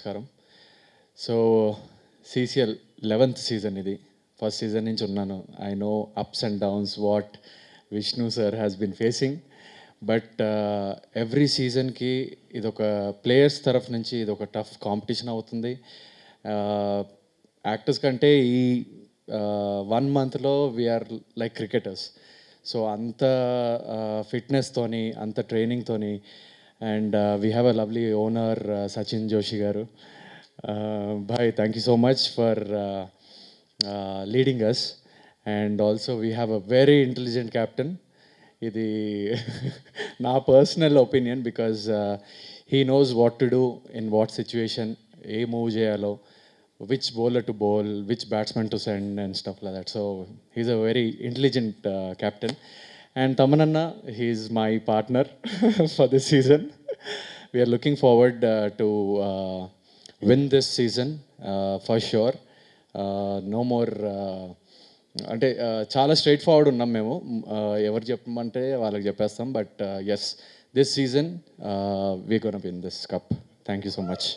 నమస్కారం. So CCL 11th season ఇది. First season నుంచి ఉన్నాను. I know ups and downs what Vishnu sir has been facing. But every సీజన్కి ఇదొక ప్లేయర్స్ తరఫు నుంచి ఇదొక టఫ్ కాంపిటీషన్ అవుతుంది. యాక్టర్స్ కంటే ఈ 1 మంత్లో వీఆర్ లైక్ క్రికెటర్స్. సో అంత ఫిట్నెస్తోని, అంత ట్రైనింగ్తోని, and we have a lovely owner Sachin Joshi garu. భాయ్, thank you so much for leading us. And also we have a very intelligent captain. ఇది నా personal opinion because he knows what to do in what situation, ఏ move చేయాలో, which bowler to bowl, which batsman to send and stuff like that. So he's a very intelligent captain. And Tamananna, he's my partner for this season. We are looking forward to win this season for sure. No more అంటే చాలా straight forward ఉన్నాం మేము. ఎవరు చెప్పమంటే వాళ్ళకి చెప్పేస్తాం. But yes, this season we gonna win this cup. Thank you so much.